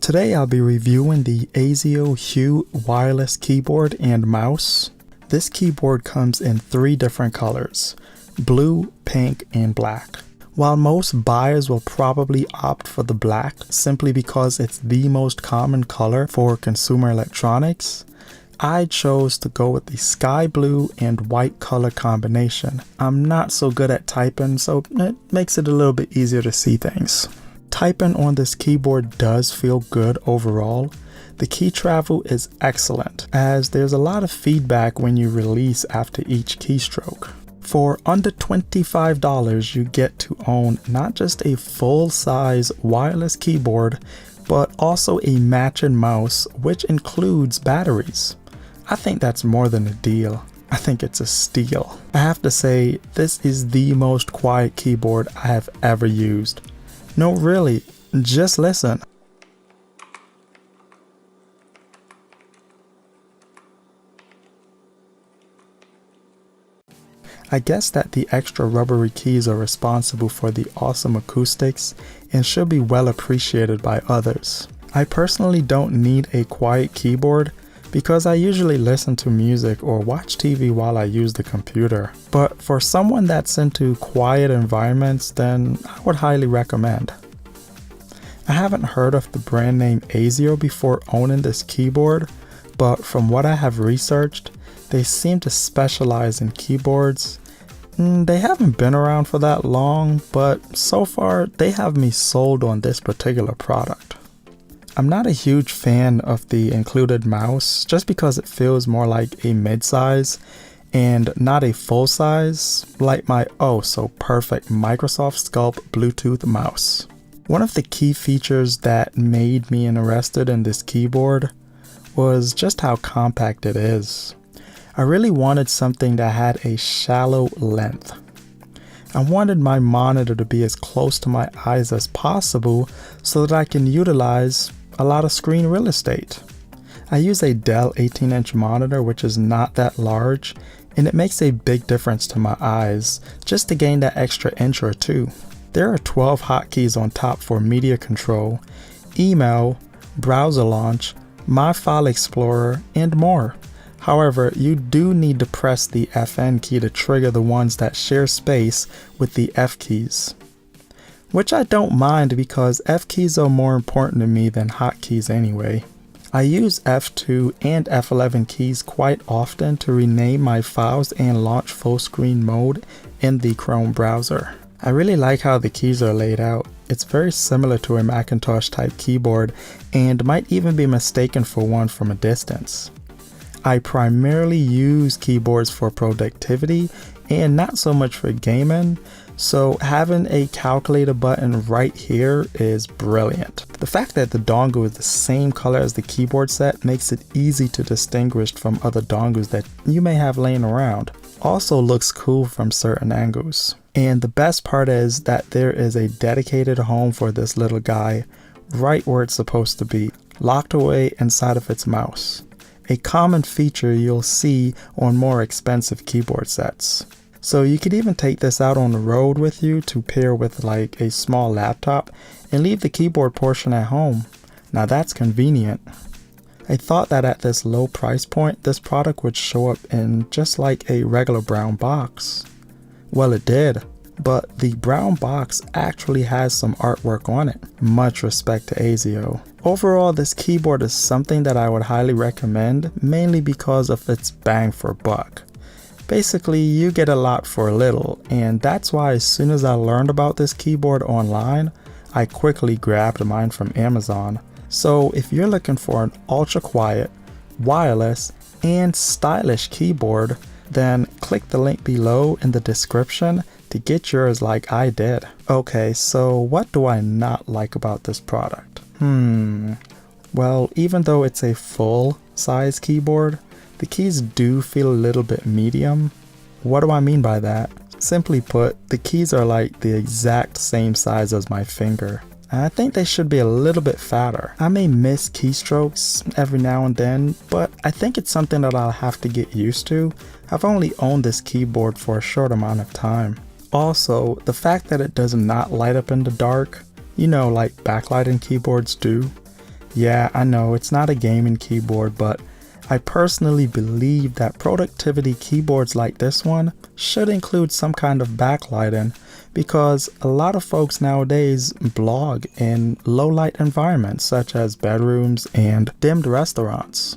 Today I'll be reviewing the Azio HUE wireless keyboard and mouse. This keyboard comes in 3 different colors: blue, pink, and black. While most buyers will probably opt for the black simply because it's the most common color for consumer electronics, I chose to go with the sky blue and white color combination. I'm not so good at typing, so it makes it a little bit easier to see things. Typing on this keyboard does feel good overall. The key travel is excellent, as there's a lot of feedback when you release after each keystroke. For under $25, you get to own not just a full-size wireless keyboard, but also a matching mouse, which includes batteries. I think that's more than a deal. I think it's a steal. I have to say, this is the most quiet keyboard I have ever used. No, really, just listen. I guess that the extra rubbery keys are responsible for the awesome acoustics and should be well appreciated by others. I personally don't need a quiet keyboard because I usually listen to music or watch TV while I use the computer. But for someone that's into quiet environments, then I would highly recommend. I haven't heard of the brand name Azio before owning this keyboard, but from what I have researched, they seem to specialize in keyboards. They haven't been around for that long, but so far they have me sold on this particular product. I'm not a huge fan of the included mouse just because it feels more like a mid-size and not a full-size like my oh so perfect Microsoft Sculpt Bluetooth mouse. One of the key features that made me interested in this keyboard was just how compact it is. I really wanted something that had a shallow length. I wanted my monitor to be as close to my eyes as possible so that I can utilize a lot of screen real estate. I use a Dell 18-inch monitor, which is not that large, and it makes a big difference to my eyes just to gain that extra inch or two. There are 12 hotkeys on top for media control, email, browser launch, My File Explorer, and more. However, you do need to press the FN key to trigger the ones that share space with the F keys. Which I don't mind because F keys are more important to me than hotkeys anyway. I use F2 and F11 keys quite often to rename my files and launch full screen mode in the Chrome browser. I really like how the keys are laid out. It's very similar to a Macintosh type keyboard and might even be mistaken for one from a distance. I primarily use keyboards for productivity and not so much for gaming, so having a calculator button right here is brilliant. The fact that the dongle is the same color as the keyboard set makes it easy to distinguish from other dongles that you may have laying around. Also looks cool from certain angles. And the best part is that there is a dedicated home for this little guy right where it's supposed to be, locked away inside of its mouse. A common feature you'll see on more expensive keyboard sets. So you could even take this out on the road with you to pair with like a small laptop and leave the keyboard portion at home. Now that's convenient. I thought that at this low price point, this product would show up in just like a regular brown box. Well, it did, but the brown box actually has some artwork on it. Much respect to Azio. Overall, this keyboard is something that I would highly recommend, mainly because of its bang for buck. Basically, you get a lot for a little, and that's why as soon as I learned about this keyboard online, I quickly grabbed mine from Amazon. So if you're looking for an ultra quiet, wireless, and stylish keyboard, then click the link below in the description to get yours like I did. Okay, so what do I not like about this product? Well, even though it's a full size keyboard, the keys do feel a little bit medium. What do I mean by that? Simply put, the keys are like the exact same size as my finger. I think they should be a little bit fatter. I may miss keystrokes every now and then, but I think it's something that I'll have to get used to. I've only owned this keyboard for a short amount of time. Also, the fact that it does not light up in the dark, you know, like backlighting keyboards do, Yeah, I know it's not a gaming keyboard, but I personally believe that productivity keyboards like this one should include some kind of backlighting, because a lot of folks nowadays blog in low light environments such as bedrooms and dimmed restaurants.